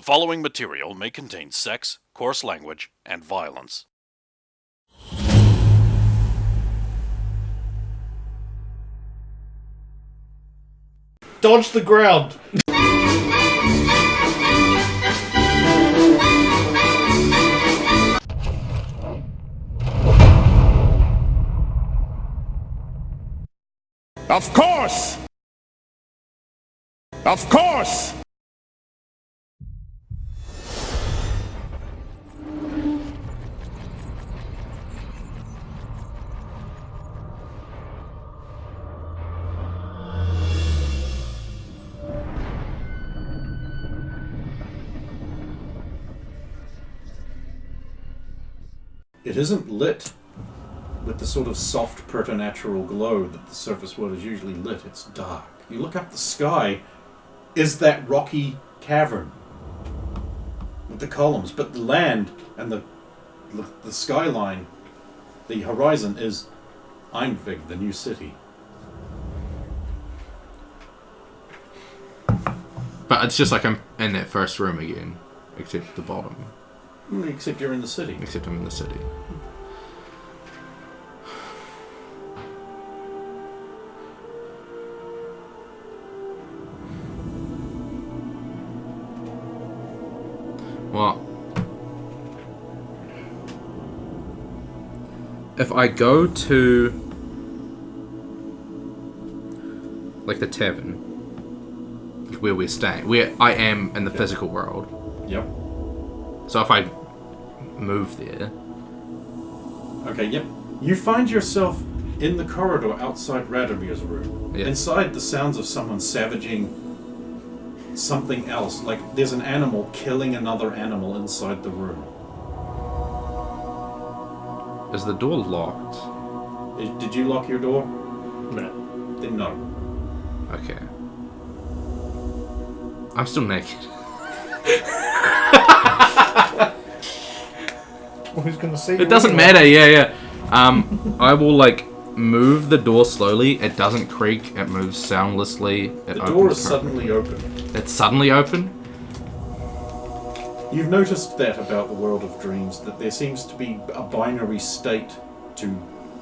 following material may contain sex, coarse language, and violence. Dodge the ground! Of course! Of course! It isn't lit with the sort of soft preternatural glow that the surface world is usually lit. It's dark. You look up the sky, is that rocky cavern with the columns, but the land and the skyline, the horizon is Einvig, the new city. But it's just like I'm in that first room again, except the bottom. Except you're in the city. Except I'm in the city. Well, if I go to like the tavern where we're staying, where I am in the physical world. Yep. So if I move there. Okay, yep. You find yourself in the corridor outside Radomir's room. Yeah. Inside, the sounds of someone savaging something else. Like there's an animal killing another animal inside the room. Is the door locked? Did you lock your door? No. Then no. Okay. I'm still naked. Well, who's gonna see? It doesn't matter, yeah. I will, like, move the door slowly. It doesn't creak. It moves soundlessly. The door is suddenly open. It's suddenly open? You've noticed that about the world of dreams, that there seems to be a binary state to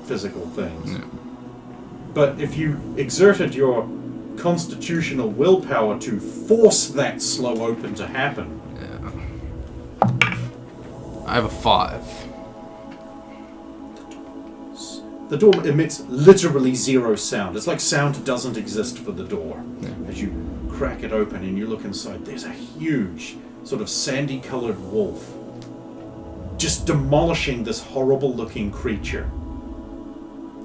physical things. Yeah. But if you exerted your constitutional willpower to force that slow open to happen... Yeah. I have a 5. The door emits literally zero sound. It's like sound doesn't exist for the door. Yeah. As you crack it open and you look inside, there's a huge, sort of sandy-coloured wolf just demolishing this horrible-looking creature.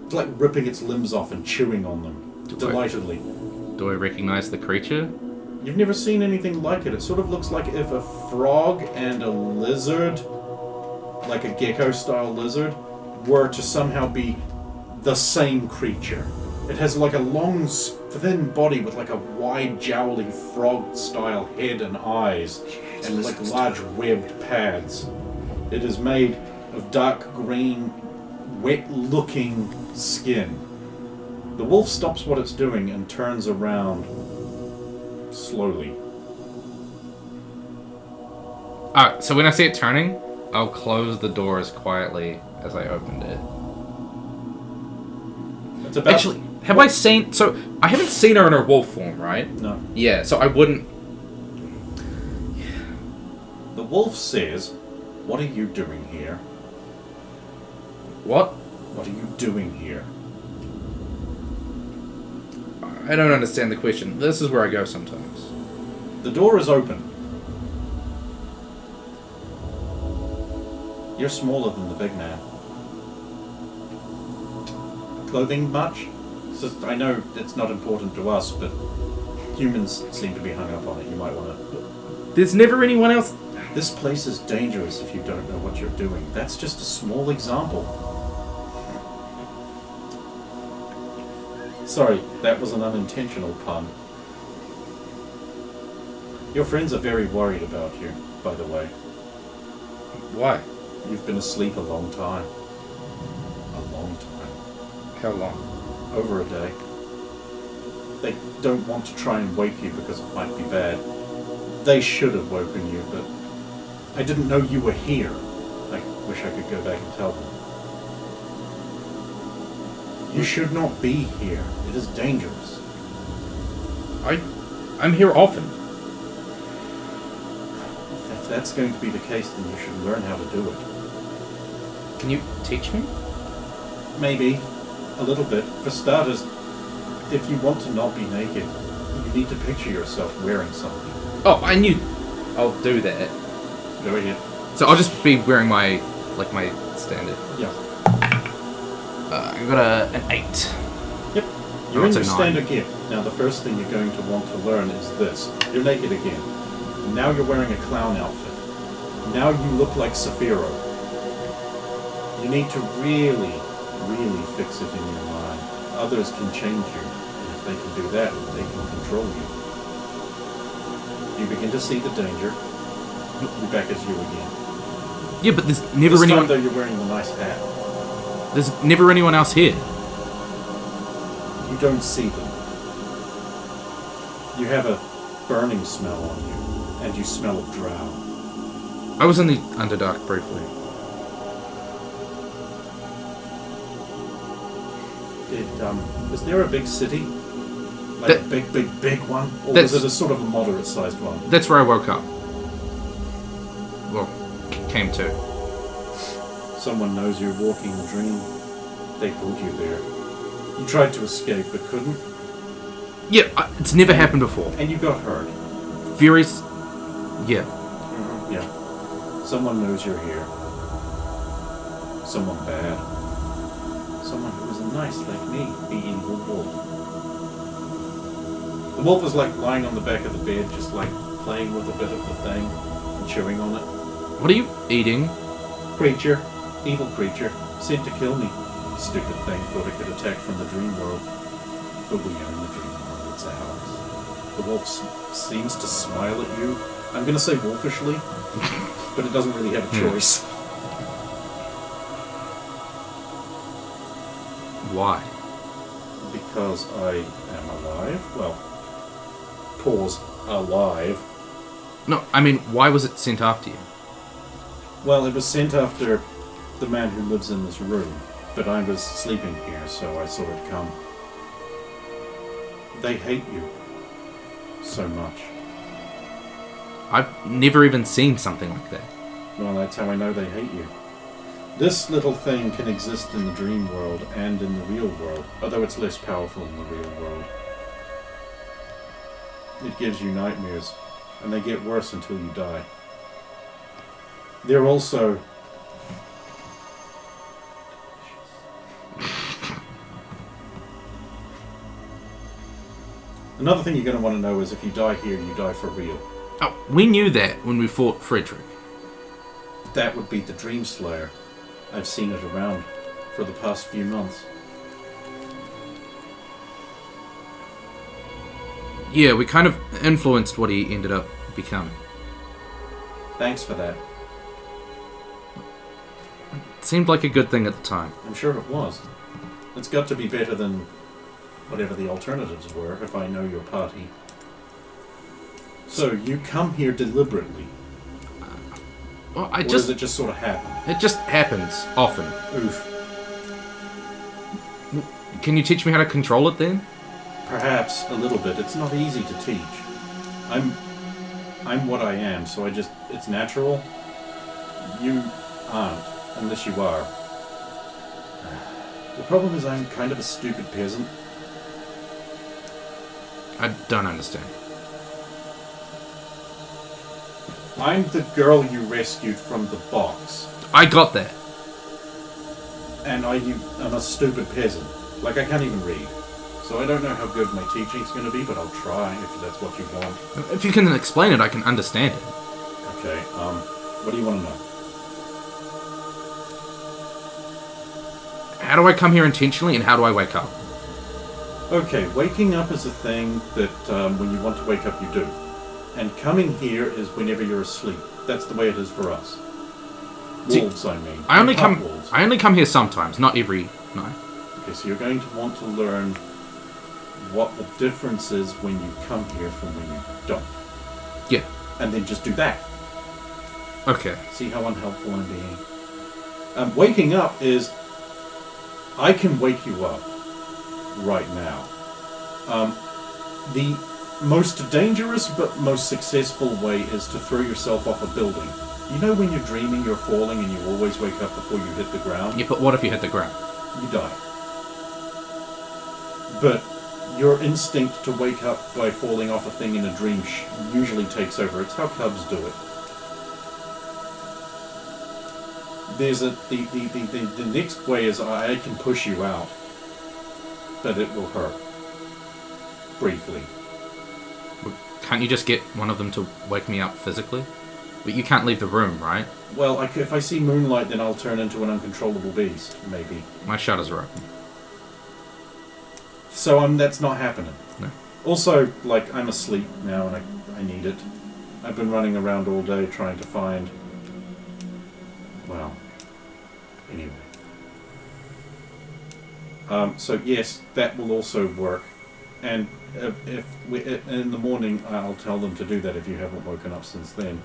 It's like ripping its limbs off and chewing on them, delightedly. Do I recognize the creature? You've never seen anything like it. It sort of looks like if a frog and a lizard, like a gecko-style lizard, were to somehow be the same creature. It has like a long, thin body with like a wide, jowly frog-style head and eyes, and like large webbed pads. It is made of dark green, wet-looking skin. The wolf stops what it's doing and turns around slowly. Alright, so when I see it turning, I'll close the door as quietly as I opened it. It's about... Actually, have I seen... So, I haven't seen her in her wolf form, right? No. Yeah, so I wouldn't... The wolf says, "What are you doing here? What? What are you doing here?" I don't understand the question. This is where I go sometimes. The door is open. You're smaller than the big man. Clothing much? It's just, I know it's not important to us, but humans seem to be hung up on it. You might want to... There's never anyone else... This place is dangerous if you don't know what you're doing. That's just a small example. Sorry, that was an unintentional pun. Your friends are very worried about you, by the way. Why? You've been asleep a long time. A long time. How long? Over a day. They don't want to try and wake you because it might be bad. They should have woken you, but I didn't know you were here. I wish I could go back and tell them. You should not be here. It is dangerous. I'm here often. If that's going to be the case, then you should learn how to do it. Can you teach me? Maybe. A little bit. For starters, if you want to not be naked, you need to picture yourself wearing something. Oh, I knew. I'll do that. Go ahead. So I'll just be wearing my standard. Yeah. I got an 8. Yep. You're in That's your a 9. standard gear. Now the first thing you're going to want to learn is this. You're naked again. Now you're wearing a clown outfit. Now you look like Saphiro. You need to really, really fix it in your mind. Others can change you. And if they can do that, they can control you. You begin to see the danger. You're back as you again. Yeah, but there's never This anyone. time, though, you're wearing the nice hat. There's never anyone else here. You don't see them. You have a burning smell on you, and you smell of drow. I was in the Underdark briefly. Was there a big city? Like That- a big one? Or That's- was it a sort of a moderate-sized one? That's where I woke up. Well, came to. Someone knows you're walking the dream. They pulled you there. You tried to escape, but couldn't, Yeah, it's never happened before. and you got hurt. Furies. Yeah. Yeah. Someone knows you're here. Someone bad. Someone who was nice like me, the evil wolf. The wolf is like lying on the back of the bed, just like playing with a bit of the thing and chewing on it. What are you eating? Creature. Evil creature. Sent to kill me. Stupid thing. Thought it could attack from the dream world. But we own the dream world. It's ours. The wolf seems to smile at you. I'm going to say wolfishly, but it doesn't really have a choice. Why? Because I am alive. Well, pause. Alive. No, I mean, why was it sent after you? Well, it was sent after the man who lives in this room, but I was sleeping here, so I saw it come. They hate you so much. I've never even seen something like that. Well, that's how I know they hate you. This little thing can exist in the dream world and in the real world, although it's less powerful in the real world. It gives you nightmares, and they get worse until you die. They're also... Another thing you're going to want to know is if you die here, you die for real. Oh, we knew that when we fought Frederick. That would be the Dream Slayer. I've seen it around for the past few months. Yeah, we kind of influenced what he ended up becoming. Thanks for that. It seemed like a good thing at the time. I'm sure it was. It's got to be better than whatever the alternatives were, if I know your party. So, you come here deliberately, Well, or does it just sort of happen? It just happens often. Oof. Can you teach me how to control it then? Perhaps a little bit. It's not easy to teach. I'm what I am, so it's natural. You aren't, unless you are. The problem is I'm kind of a stupid peasant. I don't understand. I'm the girl you rescued from the box. I got that. And I'm a stupid peasant. Like, I can't even read. So I don't know how good my teaching's going to be, but I'll try if that's what you want. If you can explain it, I can understand it. Okay, what do you want to know? How do I come here intentionally, and how do I wake up? Okay, waking up is a thing that when you want to wake up, you do. And coming here is whenever you're asleep. That's the way it is for us. See, Wolves, I mean. I only Not come. wolves. I only come here sometimes, not every night. Okay, so you're going to want to learn what the difference is when you come here from when you don't. Yeah. and then just do that. Okay. See how unhelpful I'm being. Waking up is... I can wake you up right now. The most dangerous but most successful way is to throw yourself off a building. You know when you're dreaming you're falling and you always wake up before you hit the ground? Yeah, but what if you hit the ground? You die. But your instinct to wake up by falling off a thing in a dream usually takes over. It's how cubs do it. There's the next way is I can push you out, but it will hurt. Briefly. Can't you just get one of them to wake me up physically? But you can't leave the room, right? Well, if I see moonlight, then I'll turn into an uncontrollable beast, maybe. My shutters are open. So that's not happening. No. Also, like, I'm asleep now and I need it. I've been running around all day trying to find... Well, anyway. So yes, that will also work. And in the morning, I'll tell them to do that if you haven't woken up since then.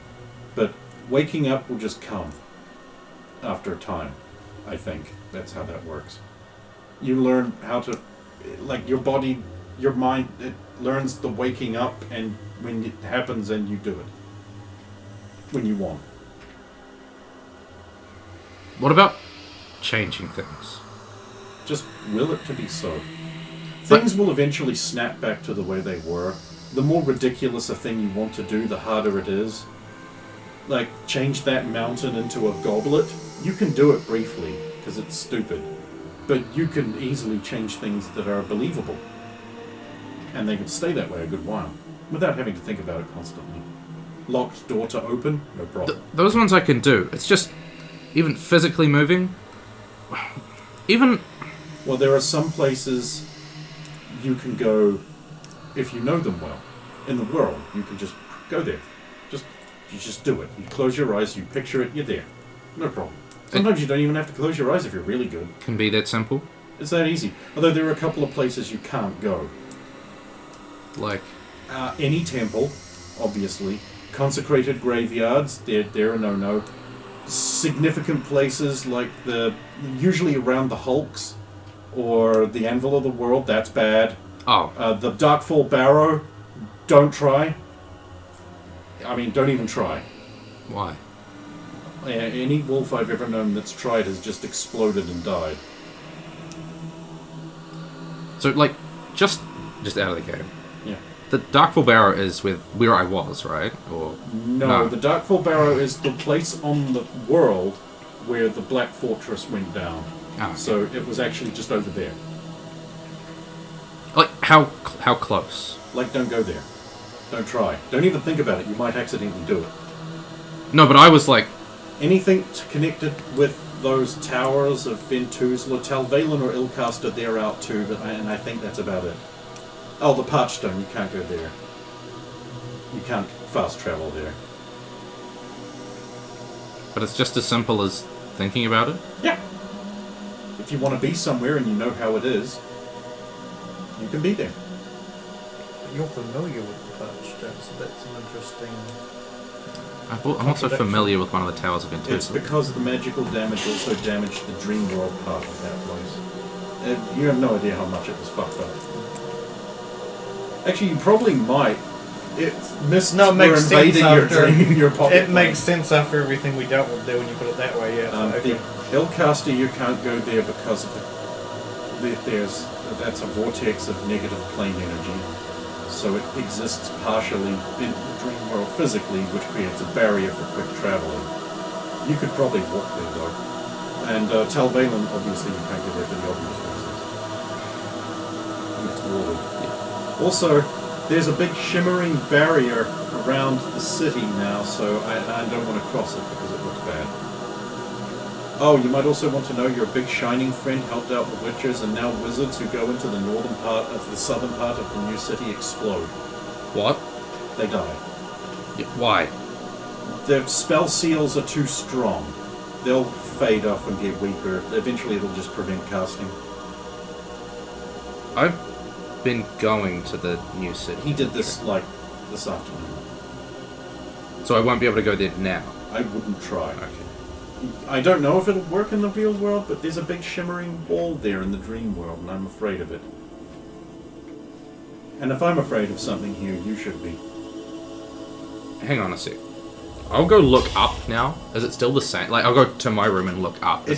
But waking up will just come after a time, I think. That's how that works. You learn how to... Like, your body, your mind, it learns the waking up, and when it happens, and you do it. When you want. What about changing things? Just will it to be so. Things will eventually snap back to the way they were. The more ridiculous a thing you want to do, the harder it is. Like, change that mountain into a goblet. You can do it briefly, because it's stupid. But you can easily change things that are believable. And they can stay that way a good while, without having to think about it constantly. Locked door to open, no problem. Those ones I can do. It's just, even physically moving, even... Well, there are some places you can go, if you know them well, in the world. You can just go there. You just do it. You close your eyes, you picture it, you're there. No problem. Sometimes you don't even have to close your eyes if you're really good. Can be that simple? It's that easy. Although there are a couple of places you can't go. Like? Any temple, obviously. Consecrated graveyards, they're a no-no. Significant places like usually around the hulks, or the Anvil of the World, that's bad. Oh. The Darkfall Barrow, don't try. I mean, don't even try. Why? Any wolf I've ever known that's tried has just exploded and died. So, like, just out of the game. Yeah. The Darkfall Barrow is with where I was, right? Or No, the Darkfall Barrow is the place on the world where the Black Fortress went down. Oh, okay. So it was actually just over there. Like, how close? Like, don't go there. Don't try. Don't even think about it. You might accidentally do it. No, but I was like... Anything connected with those towers of Ventuzla, Talvalen or Ilcaster, they're out too, and I think that's about it. Oh, the Parchstone, you can't go there. You can't fast travel there. But it's just as simple as thinking about it? Yeah. If you want to be somewhere and you know how it is, you can be there. You're familiar with the Parchstone, so that's an interesting... I'm also familiar with one of the towers of Ventuzla. It's because the magical damage also damaged the Dream World part of that place. You have no idea how much it was fucked up. Actually, you probably might. It makes sense after your pocket. It makes sense after everything we dealt with there when you put it that way. Yeah. The Ilcaster, you can't go there because that's a vortex of negative plane energy. So it exists partially in the dream world physically, which creates a barrier for quick traveling. You could probably walk there though. And Talvalen, obviously you can't go there for the obvious reasons. It's walled. Yeah. Also, there's a big shimmering barrier around the city now, so I don't want to cross it because it looks bad. Oh, you might also want to know your big shining friend helped out the witchers, and now wizards who go into the northern part of the southern part of the new city explode. What? They die. Yeah, why? Their spell seals are too strong. They'll fade off and get weaker. Eventually it'll just prevent casting. I've been going to the new city. He did this, like, this afternoon. So I won't be able to go there now. I wouldn't try. Okay. I don't know if it'll work in the real world, but there's a big shimmering wall there in the dream world, and I'm afraid of it. And if I'm afraid of something here, you should be. Hang on a sec. I'll go look up now. Is it still the same? Like, I'll go to my room and look up.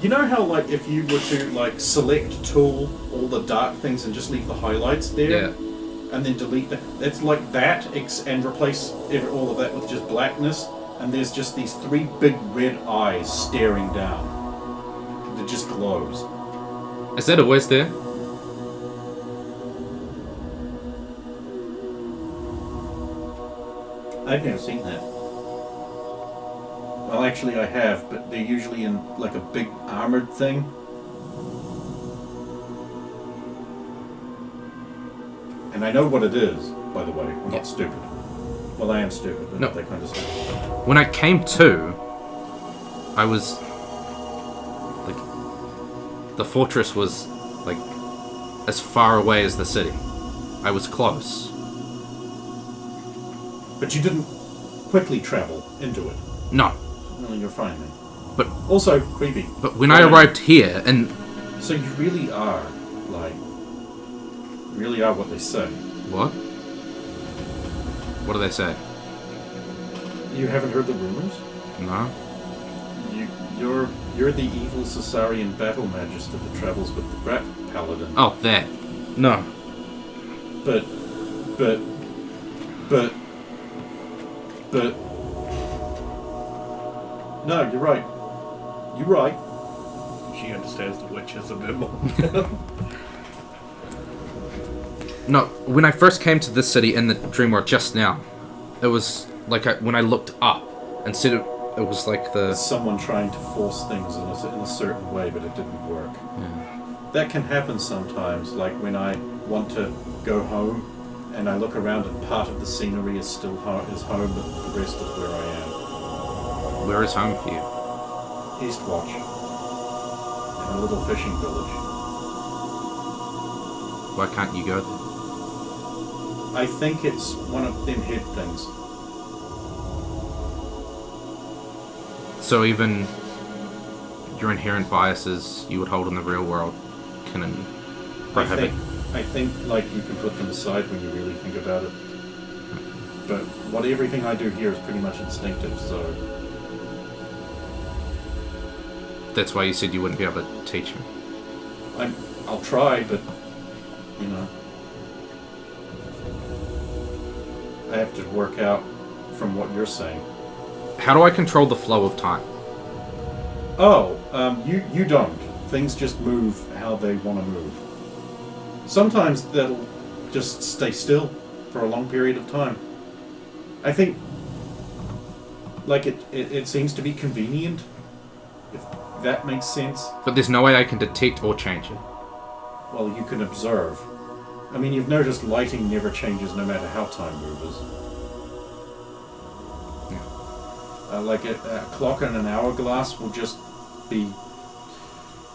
You know how, like, if you were to, like, select tool all the dark things and just leave the highlights there? Yeah. And then delete that? It's like that, and replace all of that with just blackness, and there's just these 3 big red eyes staring down. That just glows. Is that always there? I've never seen that. Well, actually I have, but they're usually in, like, a big armored thing. And I know what it is, by the way. I'm not stupid. Well, I am stupid, but no. that kind of stuff. When I came to, I was... like... the fortress was, like, as far away as the city. I was close. But you didn't quickly travel into it. No. Well, you're fine then. But... also, creepy. But when I arrived here, and... So you really are, like... you really are what they say. What? What do they say? You haven't heard the rumors? No. You're the evil Caesarian battle magister that travels with the Brat Paladin. Oh, that. No. But... No, you're right. You're right. She understands the witches a bit more. No, when I first came to this city in the dream world just now, it was like when I looked up and said it was like the... someone trying to force things in a certain way, but it didn't work. Yeah. That can happen sometimes, like when I want to go home and I look around and part of the scenery is still is home, but the rest is where I am. Where is home for you? Eastwatch. In a little fishing village. Why can't you go there? I think it's one of them head things. So even your inherent biases you would hold in the real world can prohibit... I think, like, you can put them aside when you really think about it. But everything I do here is pretty much instinctive, so... That's why you said you wouldn't be able to teach me. I'll try, but, you know... I have to work out from what you're saying. How do I control the flow of time? Oh, you don't. Things just move how they want to move. Sometimes they'll just stay still for a long period of time. I think, like, it seems to be convenient, if that makes sense. But there's no way I can detect or change it. Well, you can observe. I mean, you've noticed lighting never changes no matter how time moves. Yeah. Like a clock and an hourglass will just be...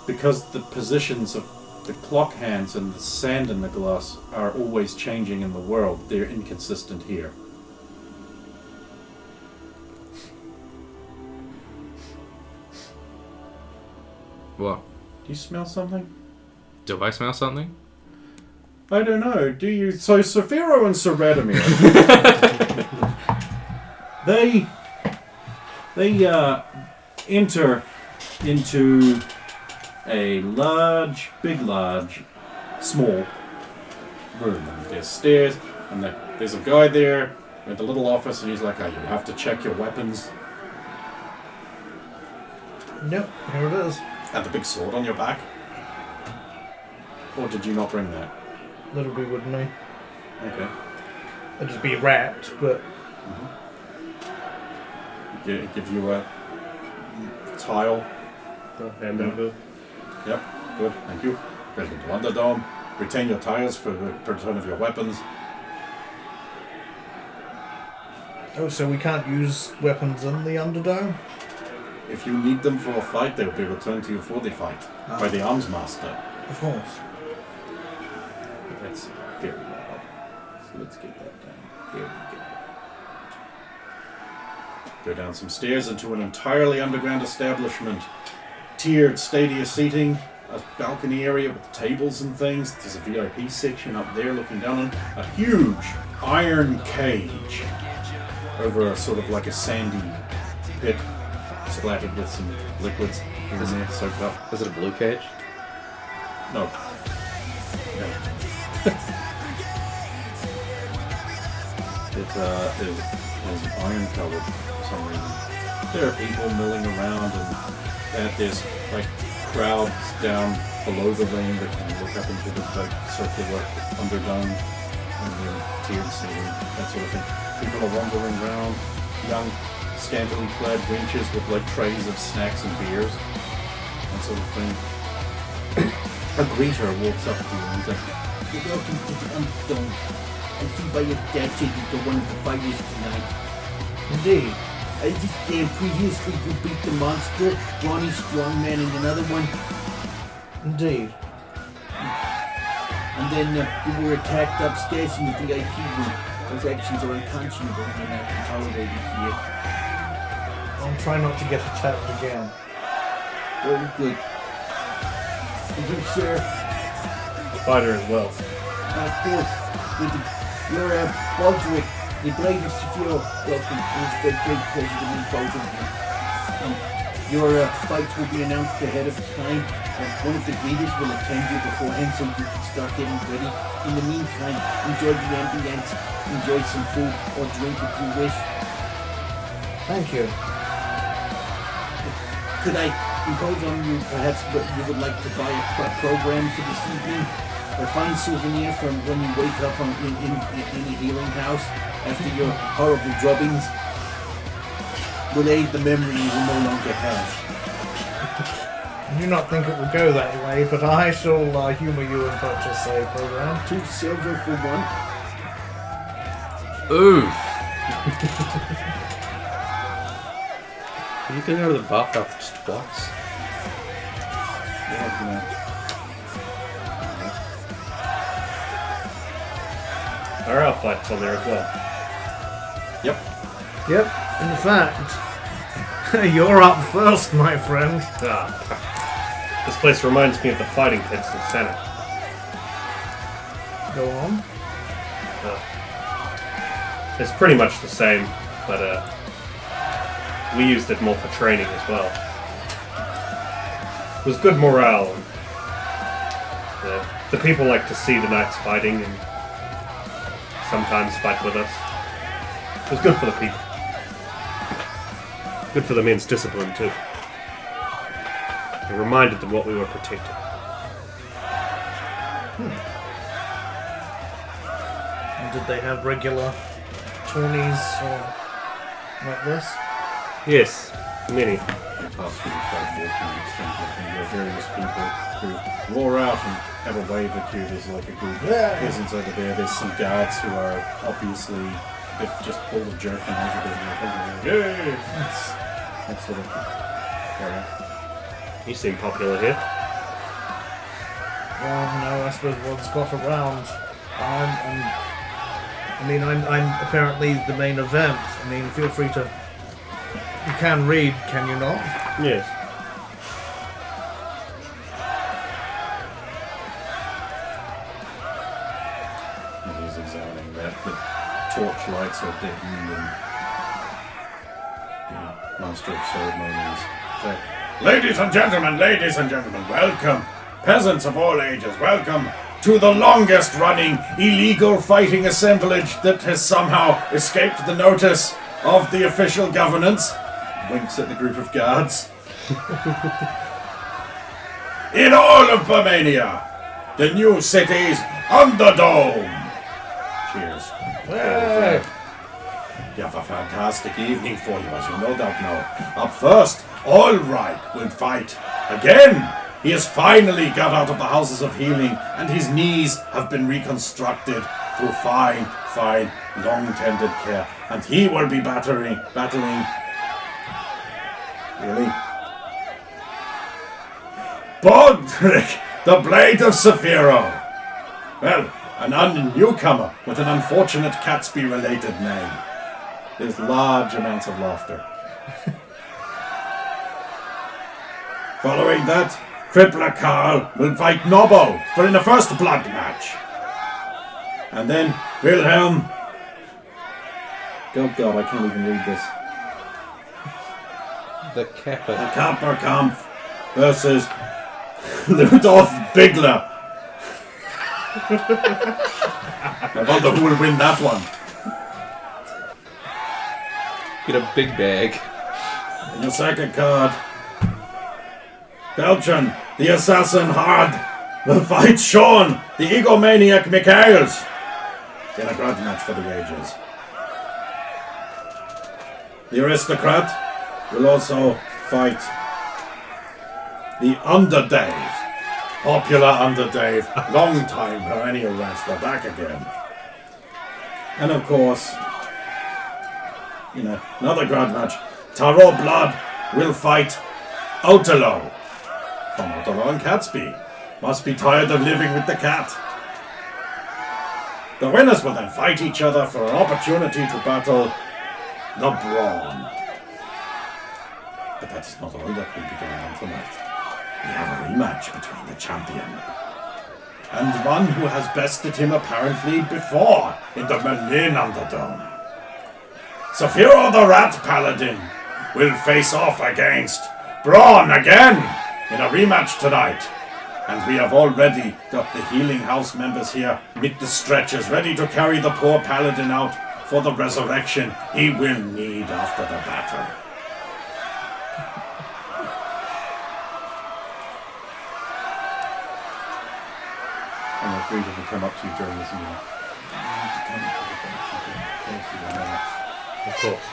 because the positions of the clock hands and the sand in the glass are always changing in the world, they're inconsistent here. What? Do you smell something? Do I smell something? I don't know. Do you? So Saphiro and Sir Radimir, they enter into a small room. And there's stairs, and there's a guy there with a little office, and he's like, "Oh, you have to check your weapons." Yep, here it is. And the big sword on your back. Or did you not bring that? Little bit wouldn't me. Okay. It'd just be wrapped, but... It gives you a tile. Hand over. Yep, good, thank you. Welcome to Underdome. Retain your tiles for the return of your weapons. Oh, so we can't use weapons in the Underdome? If you need them for a fight, they'll be returned to you for the fight by the arms master. Of course. That's very loud. So let's get that down. Here we go. Go down some stairs into an entirely underground establishment. Tiered stadia seating, a balcony area with tables and things. There's a VIP section up there looking down on a huge iron cage over a sort of like a sandy pit splattered with some liquids in there, soaked up. Is it a blue cage? No. It is iron covered for some reason. There are people milling around and there's like crowds down below the ring that can look up into the like, circular underdome and the tiered seating, that sort of thing. People are wandering around, young, scantily clad wenches with like trays of snacks and beers, that sort of thing. A greeter walks up to you and he's like, "You're welcome to the Underdome. I see by your dad said you don't want to fight us tonight." Indeed. I just previously you beat the monster, Ronnie Strongman, and another one. Indeed. And then you were attacked upstairs in the VIP room. Those actions are unconscionable and not tolerated here. I'll try not to get attacked again. Very good. And you, sir, A fighter as well. of course, you're Baldrick, the Blade of Seville. Welcome. It's a great pleasure to meet both of you. Your fights will be announced ahead of time. One of the greeters will attend you beforehand so you can start getting ready. In the meantime, enjoy the ambience, enjoy some food or drink if you wish. Thank you. Could I impose on you perhaps what you would like to buy a program for this evening? A fine souvenir from when you wake up in a healing house after your horrible drubbings will aid the memory you will no longer have. I do not think it will go that way, but I shall humour you and purchase a program. 2 silver for 1. Ooh. You can go to the bathhouse just twice. Yeah, you know. Our outfight's on there as well. Yep. Yep, in fact, you're up first, my friend. This place reminds me of the fighting pits in Senate. Go on. It's pretty much the same, but we used it more for training as well. It was good morale, and the people like to see the knights fighting and sometimes fight with us. It was good for the people. Good for the men's discipline too. It reminded them what we were protecting. And did they have regular tourneys like this? Yes, many. Possibly quite walking exchange with various people who roar out and have a wave at you. There's like a group of peasants over there. There's some guards who are obviously they've just pulled a jerkin over there. Yay! That sort of area. You seem popular here. Well, no, I suppose word's got around. I'm apparently the main event. I mean, feel free to... You can read, can you not? Yes. He's examining that. The torchlights are deadened and the master of ceremonies. Ladies and gentlemen, welcome. Peasants of all ages, welcome to the longest running illegal fighting assemblage that has somehow escaped the notice of the official governance. Winks at the group of guards. In all of Bermania, the new city's Underdome. Cheers. Hey! You have a fantastic evening for you, as you no doubt know. Up first, Ulrich will fight again. He has finally got out of the houses of healing, and his knees have been reconstructed through fine, long-tended care. And he will be battling. Really? Baldrick, the Blade of Saphiro. Well, an newcomer with an unfortunate Catsby-related name. There's large amounts of laughter. Following that, Crippler Carl will fight Nobbo for in the first blood match. And then Wilhelm. Oh God, I can't even read this. The Kappa. The Kapperkampf versus Ludolf Bigler. I wonder who will win that one. Get a big bag. And your second card, Belgian, the Assassin Hard, will fight Sean, the egomaniac Michaels, in a grudge match for the ages. The Aristocrat will also fight the Underdave, popular Underdave, long time perennial wrestler, back again. And of course, another grudge match, Tarot Blood will fight Otelo from Otelo and Catsby. Must be tired of living with the cat. The winners will then fight each other for an opportunity to battle the Brawn. But that's not all that will be going on tonight. We have a rematch between the champion and one who has bested him apparently before in the Berlin Underdome. Saphiro the Rat Paladin will face off against Brawn again in a rematch tonight. And we have already got the Healing House members here with the stretchers ready to carry the poor Paladin out for the resurrection he will need after the battle. And the greeter will come up to you during this meeting. Of course.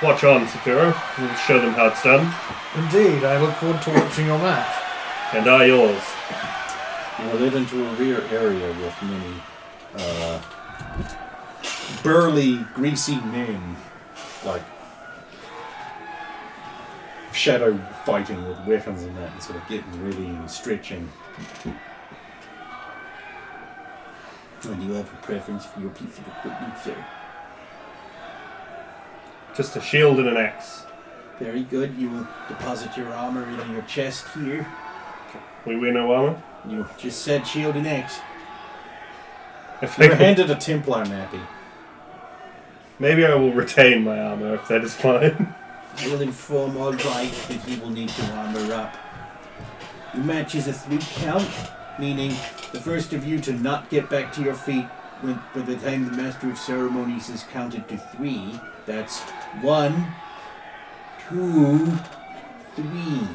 Watch on, Saphiro. We'll show them how it's done. Indeed, I look forward to watching your match. And are yours. You are led into a rear area with many burly, greasy men, like shadow fighting with weapons and that, and sort of getting ready and stretching. And you have a preference for your piece of equipment, sir? Just a shield and an axe. Very good. You will deposit your armor in your chest here. We wear no armor. You just said shield and axe. If You're I handed a Templar nappy. Maybe I will retain my armor if that is fine. I will inform all right that he will need to armor up. The match is a 3 count, meaning the first of you to not get back to your feet by the time the Master of Ceremonies has counted to 3. That's 1, 2, 3.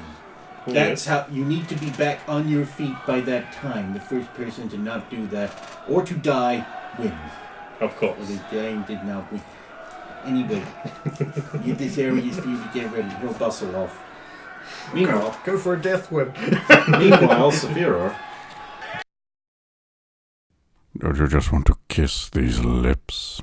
That's how you need to be back on your feet by that time. The first person to not do that or to die wins. Of course. Well, the game did not win. Anyway, this area is for you to get ready. He'll bustle off. Meanwhile, Go for a death whip. meanwhile, Saphira. Don't you just want to kiss these lips?